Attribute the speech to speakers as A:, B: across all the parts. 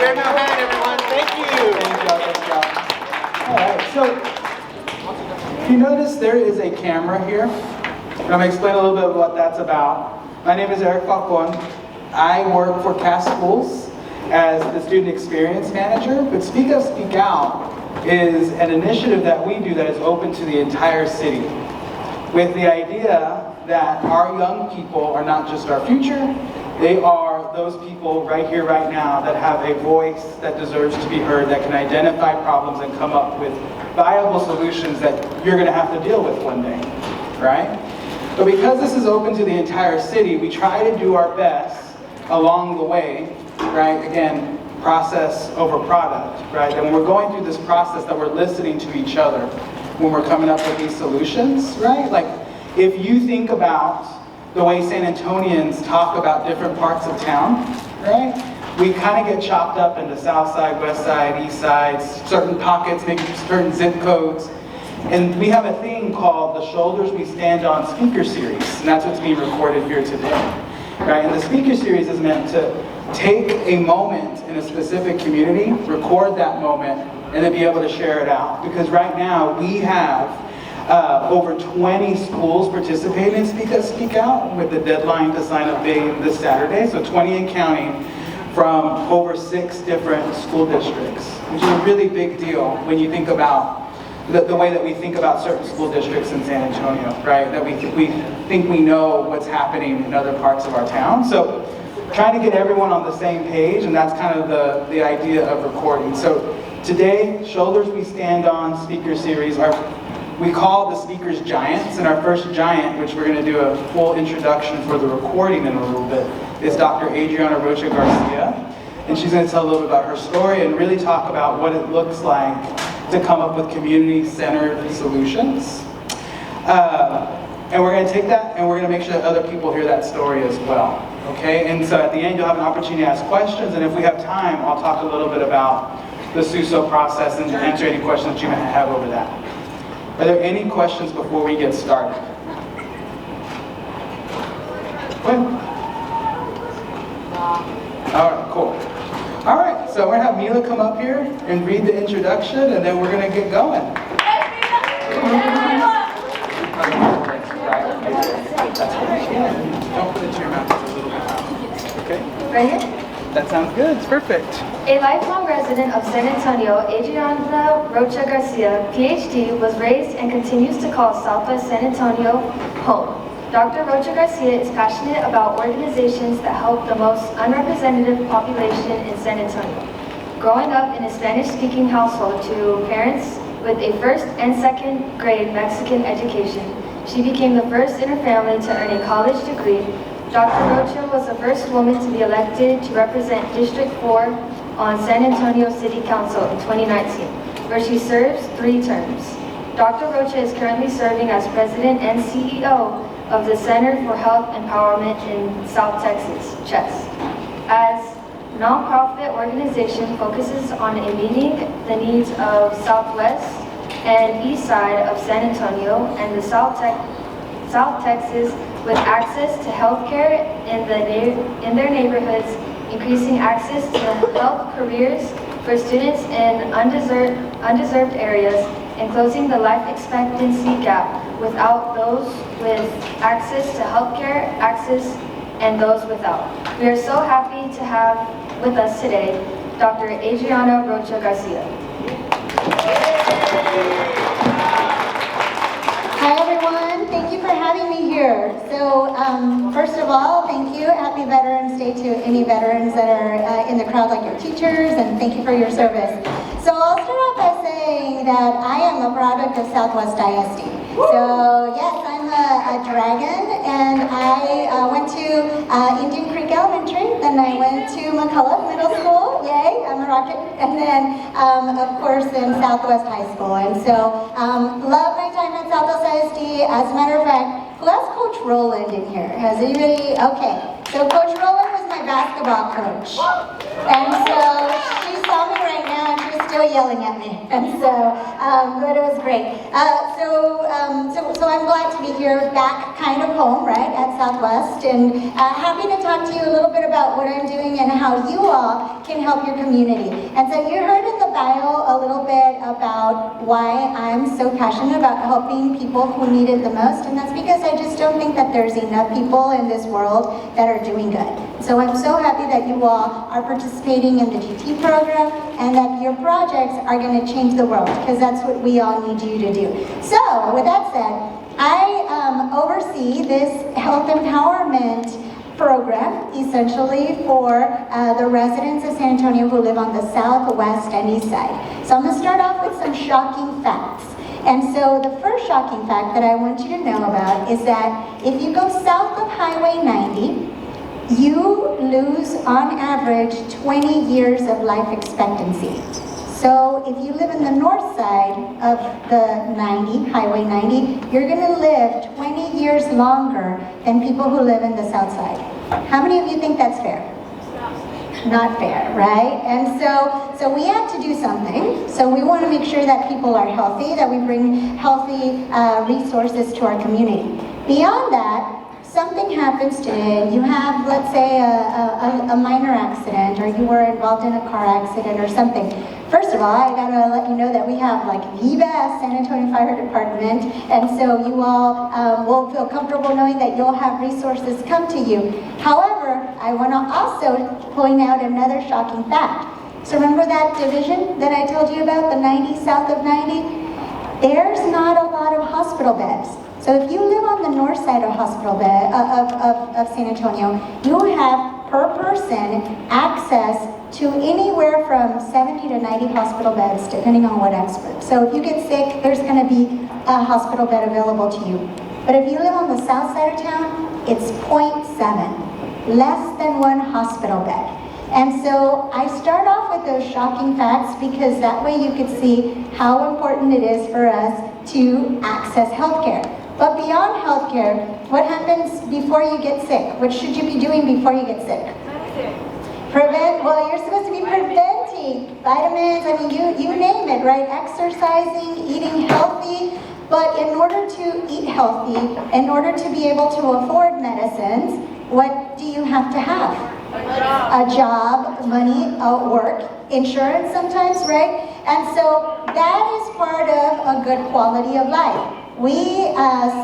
A: Give him a hand, everyone. Thank you.
B: Thank you. All right, so if you notice there is a camera here. I'm going to explain a little bit of what that's about. My name is Eric Falcon. I work for CAS Schools as the Student Experience Manager, but Speak Up, Speak Out is an initiative that we do that is open to the entire city, with the idea that our young people are not just our future, they are those people right here, right now, that have a voice that deserves to be heard, that can identify problems and come up with viable solutions that you're going to have to deal with one day, right? But because this is open to the entire city, we try to do our best along the way, right? Again, process over product, right? And when we're going through this process, that we're listening to each other when we're coming up with these solutions, right? Like, if you think about the way San Antonians talk about different parts of town, right? We kind of get chopped up into south side, west side, east side, certain pockets, maybe certain zip codes. And we have a thing called the Shoulders We Stand On speaker series, and that's what's being recorded here today, right? And the speaker series is meant to take a moment in a specific community, record that moment, and then be able to share it out. Because right now we have over 20 schools participating in Speak Up, Speak Out, with the deadline to sign up being this Saturday. So 20 and counting from over 6 different school districts, which is a really big deal when you think about the way that we think about certain school districts in San Antonio, right? That we think we know what's happening in other parts of our town. So trying to get everyone on the same page, and that's kind of the idea of recording. So today, Shoulders We Stand On speaker series, we call the speakers giants, and our first giant, which we're going to do a full introduction for the recording in a little bit, is Dr. Adriana Rocha Garcia. And she's going to tell a little bit about her story and really talk about what it looks like to come up with community-centered solutions. And we're going to take that and we're going to make sure that other people hear that story as well. Okay? And so at the end, you'll have an opportunity to ask questions, and if we have time, I'll talk a little bit about the SUSO process and answer any questions that you may have over that. Are there any questions before we get started? When? All right, cool. All right, so we're going to have Mila come up here and read the introduction, and then we're going to get going. Don't put it to your mouth, it's a little bit loud. Okay?
C: Right here?
B: That sounds good, it's perfect.
C: A lifelong resident of San Antonio, Adriana Rocha Garcia, Ph.D., was raised and continues to call Southwest San Antonio home. Dr. Rocha Garcia is passionate about organizations that help the most underrepresented population in San Antonio. Growing up in a Spanish-speaking household to parents with a first and second grade Mexican education, she became the first in her family to earn a college degree. Dr. Rocha was the first woman to be elected to represent District 4 on San Antonio City Council in 2019, where she serves 3 terms. Dr. Rocha is currently serving as President and CEO of the Center for Health Empowerment in South Texas, CHES. As a nonprofit organization focuses on meeting the needs of Southwest and East Side of San Antonio and the South Texas with access to health care in their neighborhoods, increasing access to health careers for students in underserved areas, and closing the life expectancy gap without those with access to health care access and those without. We are so happy to have with us today Dr. Adriana Rocha Garcia.
D: Hi everyone, thank you for having me here. So first of all, thank you. Happy Veterans Day to any veterans that are in the crowd, like your teachers, and thank you for your service. So I'll start off by saying that I am a product of Southwest ISD. So yes, I'm a dragon, and I went to Indian Creek Elementary, then I went to McCullough Middle School, yay, I'm a rocket, and then of course in Southwest High School. And so love my time at Southwest ISD. As a matter of fact, who has Coach Roland in here? Has anybody? Okay, so Coach Roland was my basketball coach, and so she saw me right now and she was still still yelling at me, and so, but it was great. So I'm glad to be here, back kind of home, right, at Southwest, and happy to talk to you a little bit about what I'm doing and how you all can help your community. And so you heard in the bio a little bit about why I'm so passionate about helping people who need it the most, and that's because I just don't think that there's enough people in this world that are doing good. So I'm so happy that you all are participating in the GT program and that your projects are going to change the world, because that's what we all need you to do. So with that said, I oversee this health empowerment program, essentially for the residents of San Antonio who live on the south, west, and east side. So I'm going to start off with some shocking facts. And so the first shocking fact that I want you to know about is that if you go south of Highway 90, you lose on average 20 years of life expectancy. So if you live in the north side of the 90, Highway 90, you're going to live 20 years longer than people who live in the south side. How many of you think that's fair? Not fair, right? And so we have to do something. So we want to make sure that people are healthy, that we bring healthy resources to our community. Beyond that, something happens today, you have, let's say, a minor accident, or you were involved in a car accident or something. First of all, I gotta let you know that we have like the best San Antonio Fire Department, and so you all will feel comfortable knowing that you'll have resources come to you. However, I want to also point out another shocking fact. So remember that division that I told you about, the 90, south of 90? There's not a lot of hospital beds. So if you live on the north side of hospital bed of San Antonio, you have per person access to anywhere from 70 to 90 hospital beds, depending on what expert. So if you get sick, there's going to be a hospital bed available to you. But if you live on the south side of town, it's 0.7, less than one hospital bed. And so I start off with those shocking facts because that way you could see how important it is for us to access healthcare. But beyond healthcare, what happens before you get sick? What should you be doing before you get sick? Prevent, well, you're supposed to be preventing vitamins, I mean, you name it, right? Exercising, eating healthy. But in order to eat healthy, in order to be able to afford medicines, what do you have to have? A job, money, work, insurance sometimes, right? And so that is part of a good quality of life. We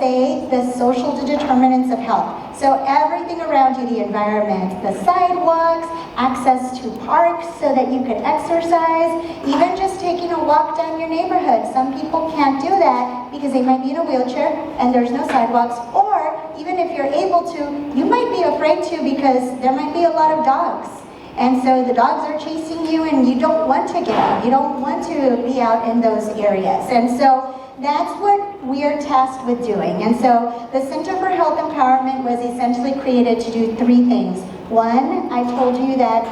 D: say the social determinants of health. So everything around you, the environment, the sidewalks, access to parks so that you can exercise, even just taking a walk down your neighborhood. Some people can't do that because they might be in a wheelchair and there's no sidewalks, or even if you're able to, you might be afraid to because there might be a lot of dogs. And so the dogs are chasing you and you don't want to get out. You don't want to be out in those areas. And so that's what we are tasked with doing. And so the Center for Health Empowerment was essentially created to do three things. One, I told you that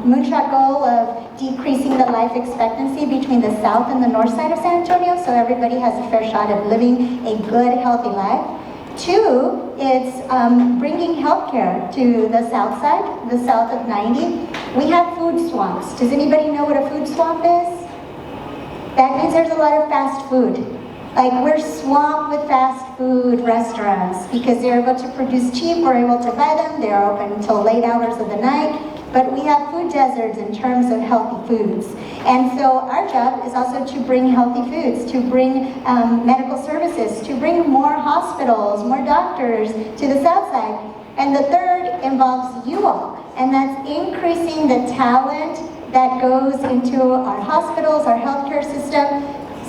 D: moonshot goal of decreasing the life expectancy between the south and the north side of San Antonio, so everybody has a fair shot at living a good, healthy life. Two, it's bringing healthcare to the south side, the south of 90. We have food swamps. Does anybody know what a food swamp is? That means there's a lot of fast food. Like, we're swamped with fast food restaurants because they're able to produce cheap, we're able to buy them, they're open until late hours of the night, but we have food deserts in terms of healthy foods. And so our job is also to bring healthy foods, to bring medical services, to bring more hospitals, more doctors to the south side. And the third involves you all, and that's increasing the talent that goes into our hospitals, our healthcare system.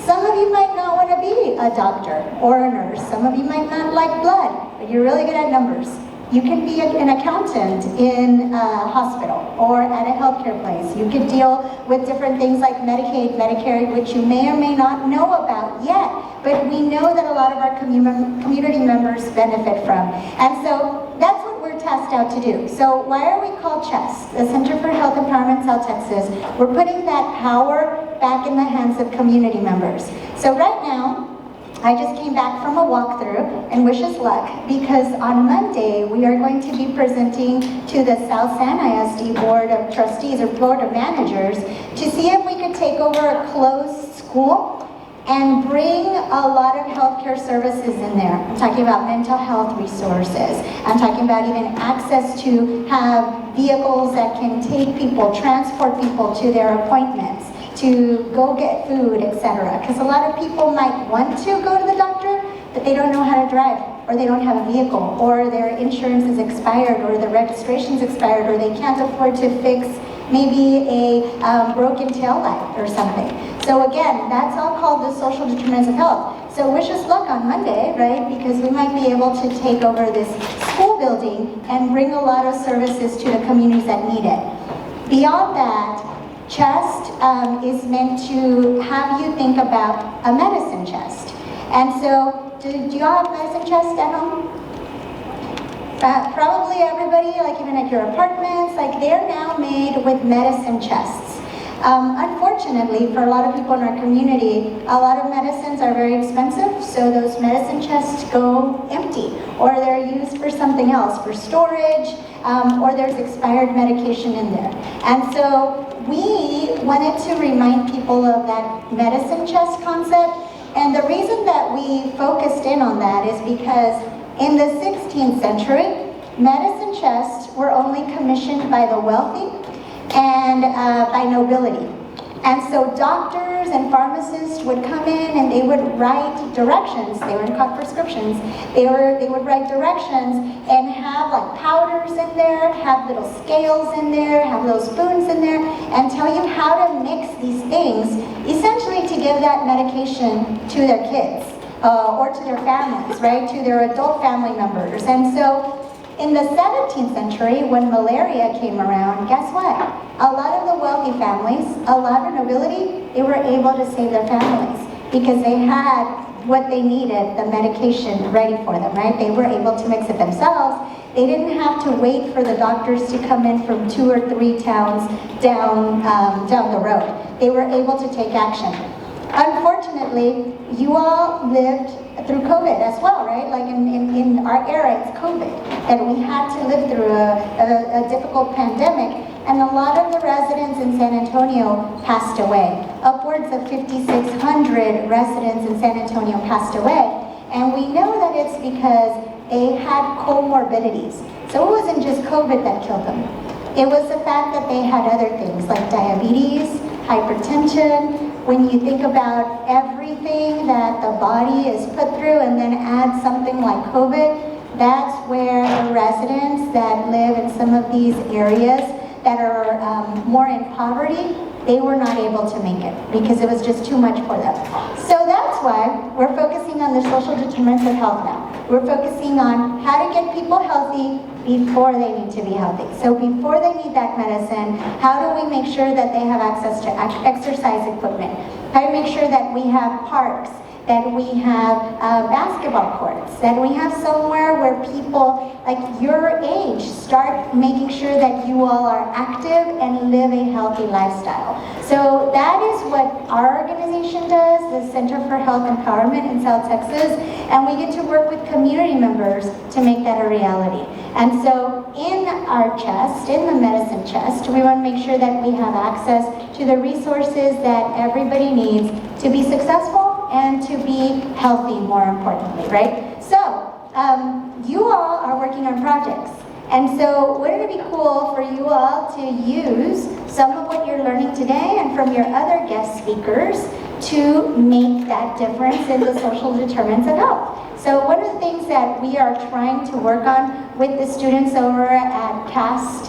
D: Some of you might not want to be a doctor or a nurse. Some of you might not like blood, but you're really good at numbers. You can be an accountant in a hospital or at a healthcare place. You could deal with different things like Medicaid, Medicare, which you may or may not know about yet, but we know that a lot of our community members benefit from. And so that's what we're tasked out to do. So why are we called CHESS, the Center for Health Empowerment South Texas? We're putting that power back in the hands of community members. So right now, I just came back from a walkthrough and wish us luck because on Monday we are going to be presenting to the South San ISD Board of Trustees or Board of Managers to see if we could take over a closed school and bring a lot of healthcare services in there. I'm talking about mental health resources. I'm talking about even access to have vehicles that can take people, transport people to their appointments, to go get food, etc. Because a lot of people might want to go to the doctor, but they don't know how to drive, or they don't have a vehicle, or their insurance is expired, or the registration's expired, or they can't afford to fix maybe a broken tail light or something. So again, that's all called the social determinants of health. So wish us luck on Monday, right? Because we might be able to take over this school building and bring a lot of services to the communities that need it. Beyond that, CHEST is meant to have you think about a medicine chest. And so, do y'all have medicine chests at home? Probably everybody, like even at your apartments, like they're now made with medicine chests. Unfortunately, for a lot of people in our community, a lot of medicines are very expensive, so those medicine chests go empty, or they're used for something else, for storage, or there's expired medication in there. And so we wanted to remind people of that medicine chest concept, and the reason that we focused in on that is because in the 16th century, medicine chests were only commissioned by the wealthy and by nobility. And so doctors and pharmacists would come in and they would write directions. They weren't called prescriptions. They would write directions and have like powders in there, have little scales in there, have little spoons in there, and tell you how to mix these things, essentially to give that medication to their kids or to their families, right? To their adult family members. And so in the 17th century, when malaria came around, guess what? A lot of the wealthy families, a lot of nobility, they were able to save their families because they had what they needed, the medication ready for them, right? They were able to mix it themselves. They didn't have to wait for the doctors to come in from 2 or 3 towns down the road. They were able to take action. Unfortunately, you all lived through COVID as well, right? Like in our era, it's COVID, that we had to live through a difficult pandemic, and a lot of the residents in San Antonio passed away. Upwards of 5,600 residents in San Antonio passed away, and we know that it's because they had comorbidities. So it wasn't just COVID that killed them. It was the fact that they had other things like diabetes, hypertension. When you think about everything that the body is put through and then add something like COVID, that's where the residents that live in some of these areas that are more in poverty, they were not able to make it because it was just too much for them. So that's why we're focusing on the social determinants of health now. We're focusing on how to get people healthy before they need to be healthy. So before they need that medicine, how do we make sure that they have access to exercise equipment? How do we make sure that we have parks, that we have basketball courts, that we have somewhere where people like your age start making sure that you all are active and live a healthy lifestyle. So that is what our organization does, the Center for Health Empowerment in South Texas, and we get to work with community members to make that a reality. And so in our chest, in the medicine chest, we want to make sure that we have access to the resources that everybody needs to be successful and to be healthy, more importantly, right? So, you all are working on projects. And so, wouldn't it be cool for you all to use some of what you're learning today and from your other guest speakers to make that difference in the social determinants of health? So, one of the things that we are trying to work on with the students over at CAST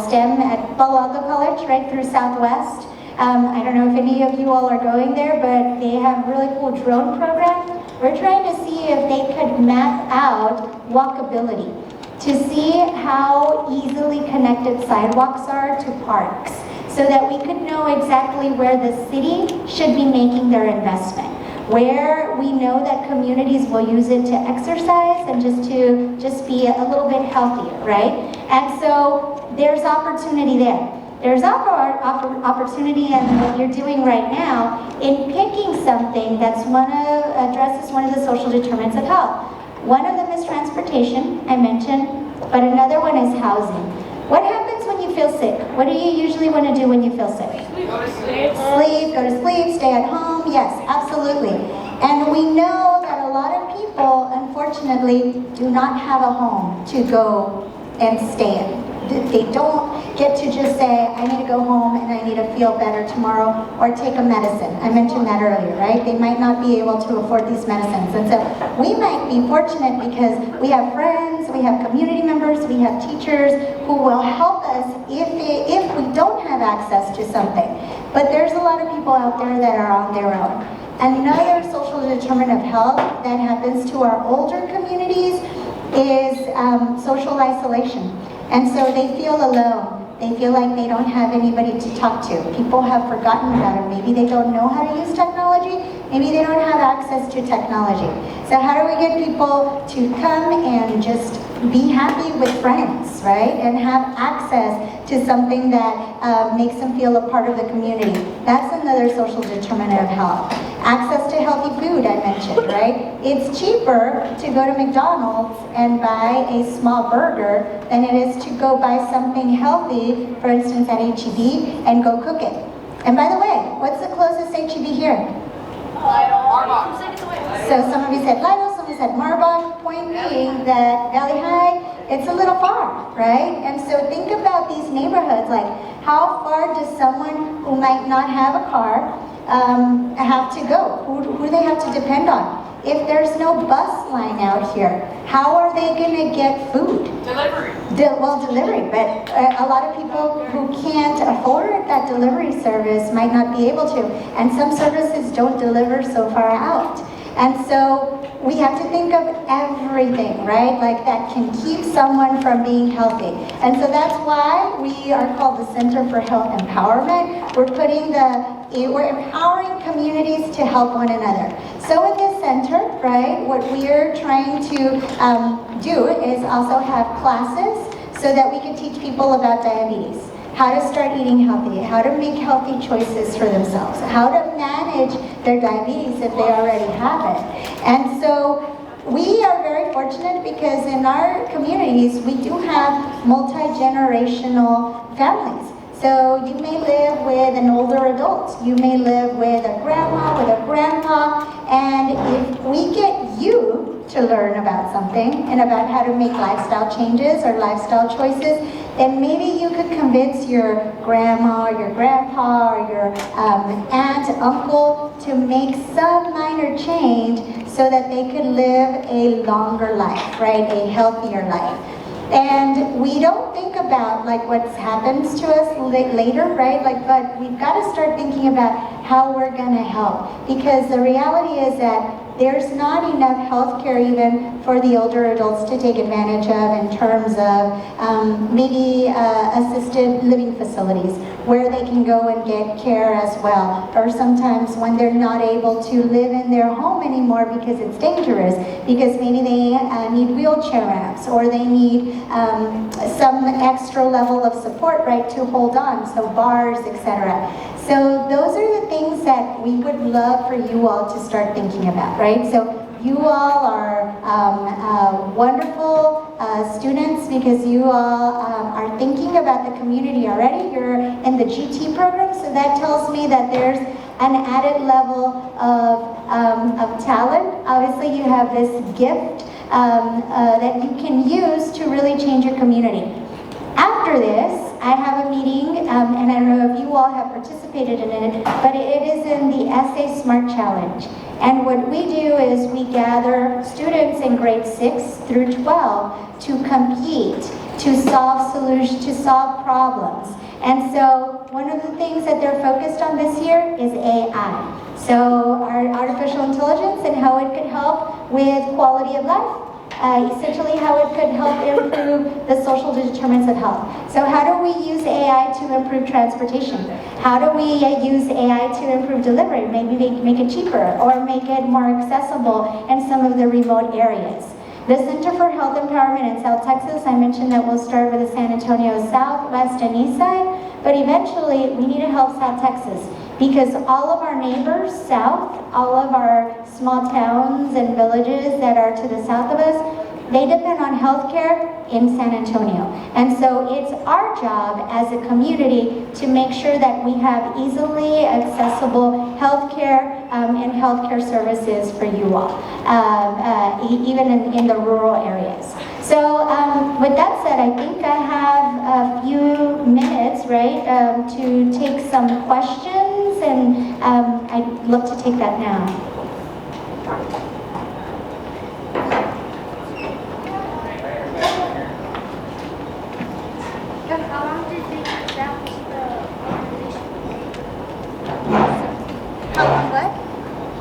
D: STEM at Palo Alto College, right through Southwest, I don't know if any of you all are going there, but they have a really cool drone program. We're trying to see if they could map out walkability to see how easily connected sidewalks are to parks so that we could know exactly where the city should be making their investment, where we know that communities will use it to exercise and just be a little bit healthier, right? And so there's opportunity there. there's opportunity in what you're doing right now in picking something that's addresses one of the social determinants of health. One of them is transportation, I mentioned, but another one is housing. What happens when you feel sick? What do you usually want to do when you feel sick?
A: Go to sleep.
D: Sleep, go to sleep, stay at home. Yes, absolutely. And we know that a lot of people, unfortunately, do not have a home to go and stay in. They don't get to just say, I need to go home and I need to feel better tomorrow, or take a medicine. I mentioned that earlier, right? They might not be able to afford these medicines. And so we might be fortunate because we have friends, we have community members, we have teachers who will help us if we don't have access to something. But there's a lot of people out there that are on their own. Another social determinant of health that happens to our older communities is social isolation. And so they feel alone. They feel like they don't have anybody to talk to. People have forgotten about them. Maybe they don't know how to use technology. Maybe they don't have access to technology. So how do we get people to come and just be happy with friends, right? And have access to something that makes them feel a part of the community. That's another social determinant of health. Access to healthy food, I mentioned, right? It's cheaper to go to McDonald's and buy a small burger than it is to go buy something healthy, for instance at H.D., and go cook it. And by the way, what's the closest H.D. here? So some of you said Lidl, some of you said Marbach, point being that Valley High, it's a little far, right? And so think about these neighborhoods, like how far does someone who might not have a car have to go? Who do they have to depend on? If there's no bus line out here, how are they going to get food?
A: Delivery.
D: Delivery, but a lot of people who can't afford that delivery service might not be able to. And some services don't deliver so far out. And so we have to think of everything, right? Like that can keep someone from being healthy. And so that's why we are called the Center for Health Empowerment. We're empowering communities to help one another. So in this center, right, what we're trying to do is also have classes so that we can teach people about diabetes, how to start eating healthy, how to make healthy choices for themselves, how to manage their diabetes if they already have it. And so we are very fortunate because in our communities, we do have multi-generational families. So you may live with an older adult, you may live with a grandma, with a grandpa, and if we get you to learn about something and about how to make lifestyle changes or lifestyle choices, then maybe you could convince your grandma or your grandpa or your aunt, uncle to make some minor change so that they could live a longer life, right? A healthier life. And we don't think about like what happens to us later, right? But we've got to start thinking about how we're going to help, because the reality is that there's not enough health care even for the older adults to take advantage of in terms of maybe assisted living facilities where they can go and get care as well. Or sometimes when they're not able to live in their home anymore because it's dangerous, because maybe they need wheelchair ramps or they need some extra level of support, right, to hold on, so bars, etc. So those are the things that we would love for you all to start thinking about, right? So you all are wonderful students because you all are thinking about the community already. You're in the GT program, so that tells me that there's an added level of talent. Obviously, you have this gift that you can use to really change your community. After this, I have a meeting, and I don't know if you all have participated in it, but it is in the Essay Smart Challenge. And what we do is we gather students in grade 6 through 12 to compete, to solve solutions, to solve problems. And so one of the things that they're focused on this year is AI. So our artificial intelligence and how it could help with quality of life. Essentially how it could help improve the social determinants of health. So how do we use AI to improve transportation? How do we use AI to improve delivery? Maybe make it cheaper or make it more accessible in some of the remote areas. The Center for Health Empowerment in South Texas, I mentioned that we'll start with the San Antonio South, West, and East Side. but eventually we need to help South Texas because all of our neighbors south, all of our small towns and villages that are to the south of us, they depend on healthcare in San Antonio. And so it's our job as a community to make sure that we have easily accessible healthcare and healthcare services for you all, even in the rural areas. So with that said, I think I have a few minutes, right, to take some questions, and I'd love to take that now.
E: How long did it take to establish the organization?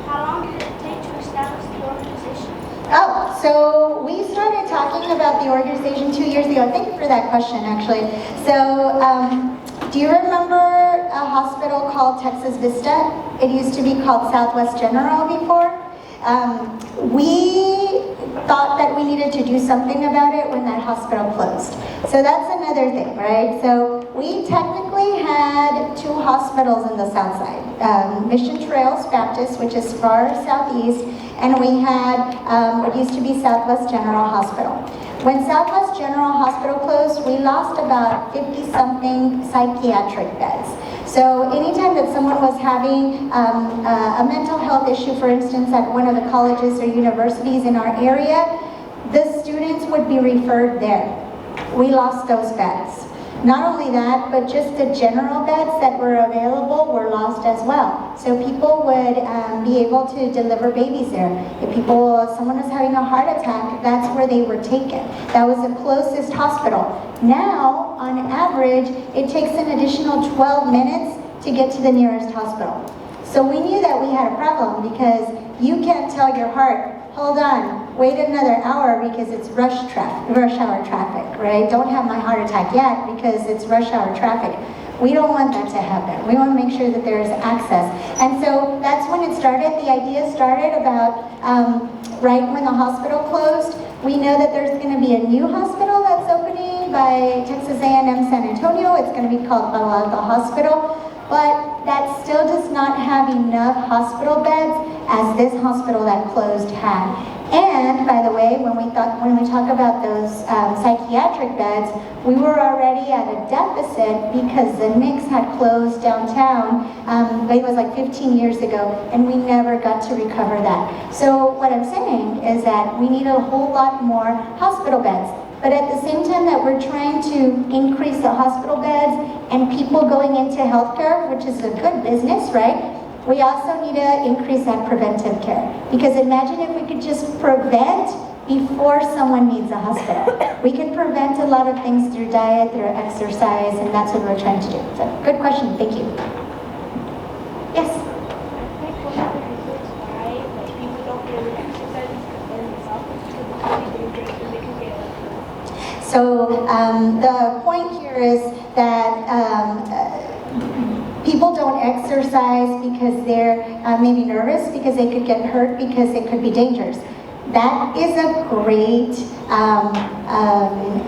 E: How long did it take to establish the organization?
D: Oh, so we started talking about the organization 2 years ago. Thank you for that question, actually. So, do you remember a hospital called Texas Vista? It used to be called Southwest General before. We thought that we needed to do something about it when that hospital closed. So that's another thing, right? So we technically had two hospitals in the south side. Mission Trails Baptist, which is far southeast, and we had what used to be Southwest General Hospital. When Southwest General Hospital closed, we lost about 50-something psychiatric beds. So anytime that someone was having a mental health issue, for instance, at one of the colleges or universities in our area, the students would be referred there. We lost those beds. Not only that, but just the general beds that were available were lost as well. So people would be able to deliver babies there. If someone was having a heart attack, that's where they were taken. That was the closest hospital. Now, on average, it takes an additional 12 minutes to get to the nearest hospital. So we knew that we had a problem because you can't tell your heart, hold on, wait another hour because it's rush hour traffic, right? Don't have my heart attack yet because it's rush hour traffic. We don't want that to happen. We want to make sure that there is access. And so that's when it started. The idea started about right when the hospital closed. We know that there's going to be a new hospital that's opening by Texas A&M San Antonio. It's going to be called Palo Alto Hospital. But that still does not have enough hospital beds as this hospital that closed had. And by the way, when we talk about those psychiatric beds, we were already at a deficit because the Knicks had closed downtown. It was like 15 years ago, and we never got to recover that. So what I'm saying is that we need a whole lot more hospital beds. But at the same time that we're trying to increase the hospital beds and people going into healthcare, which is a good business, right? We also need to increase that preventive care. Because imagine if we could just prevent before someone needs a hospital. We can prevent a lot of things through diet, through exercise, and that's what we're trying to do. So, good question, thank you. Yes? So the point here is that people don't exercise because they're maybe nervous, because they could get hurt, because it could be dangerous. That is a great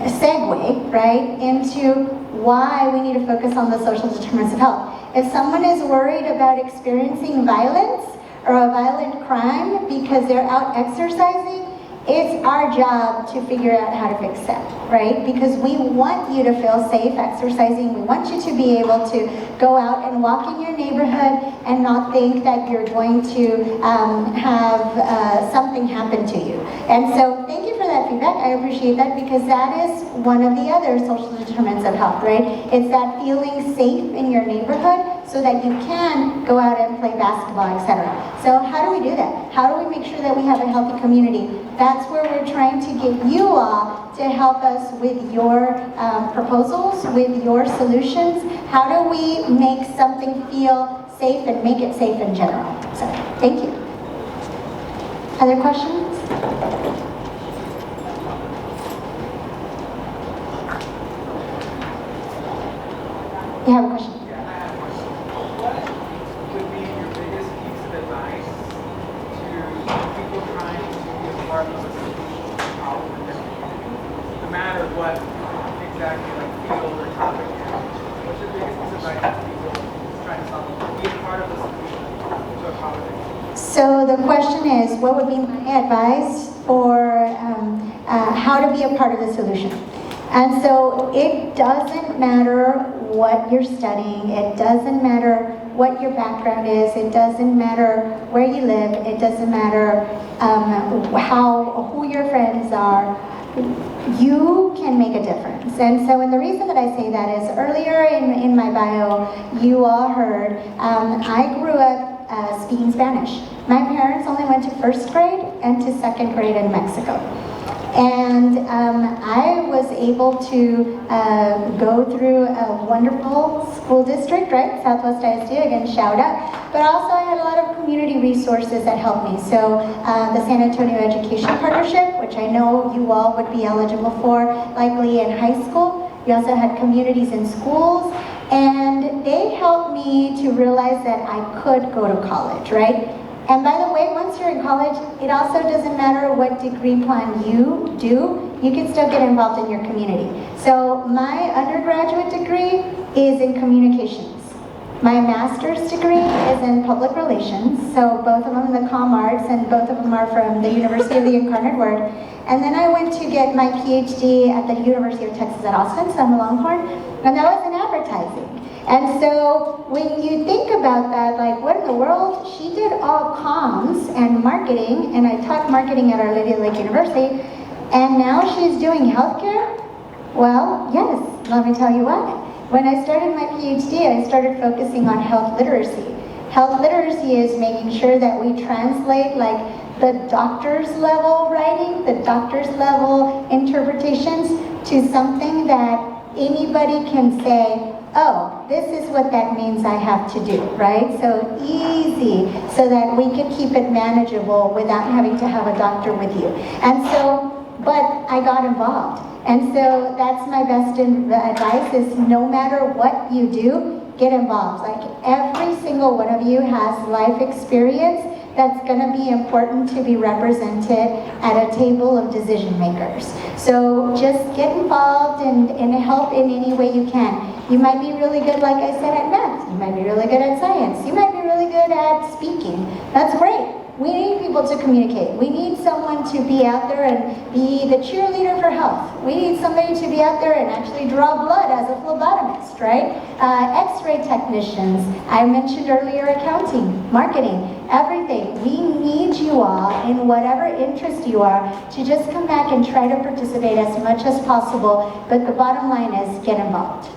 D: segue, right, into why we need to focus on the social determinants of health. If someone is worried about experiencing violence or a violent crime because they're out exercising, it's our job to figure out how to fix that, right? Because we want you to feel safe exercising. We want you to be able to go out and walk in your neighborhood and not think that you're going to have something happen to you. And so thank you for that feedback. I appreciate that because that is one of the other social determinants of health, right? It's that feeling safe in your neighborhood so that you can go out and play basketball, etc. So how do we do that? How do we make sure that we have a healthy community? That's where we're trying to get you all to help us with your proposals, with your solutions. How do we make something feel safe and make it safe in general? So, thank you. Other questions? You have a question?
A: No matter what exactly like field or topic, what's your biggest piece
D: So the question is, what would be my advice for how to be a part of the solution? And so it doesn't matter what you're studying, it doesn't matter what your background is, it doesn't matter where you live, it doesn't matter who your friends are. You can make a difference. And so, and the reason that I say that is earlier in my bio, you all heard, I grew up speaking Spanish. My parents only went to first grade and to second grade in Mexico. And I was able to go through a wonderful school district, right? Southwest ISD, again, shout out. But also I had a lot of community resources that helped me. So the San Antonio Education Partnership, which I know you all would be eligible for, likely in high school. We also had communities in schools. And they helped me to realize that I could go to college, right? And by the way, once you're in college, it also doesn't matter what degree plan you do, you can still get involved in your community. So my undergraduate degree is in communications. My master's degree is in public relations, so both of them in the comm arts, and both of them are from the University of the Incarnate Word. And then I went to get my Ph.D. at the University of Texas at Austin, so I'm a Longhorn, and that was in advertising. And so when you think about that, like, what in the world? She did all comms and marketing, and I taught marketing at Our Lady of Lake University, and now she's doing healthcare? Well, yes, let me tell you why. When I started my PhD, I started focusing on health literacy. Health literacy is making sure that we translate, like, the doctor's level writing, the doctor's level interpretations to something that anybody can say, oh, this is what that means I have to do, right? So easy, so that we could keep it manageable without having to have a doctor with you. And so, but I got involved. And so that's my best advice is no matter what you do, get involved. Like every single one of you has life experience that's going to be important to be represented at a table of decision makers. So just get involved and help in any way you can. You might be really good, like I said, at math. You might be really good at science. You might be really good at speaking. That's great. We need people to communicate. We need someone to be out there and be the cheerleader for health. We need somebody to be out there and actually draw blood as a phlebotomist, right? X-ray technicians. I mentioned earlier accounting, marketing, everything. We need you all in whatever interest you are to just come back and try to participate as much as possible. But the bottom line is get involved.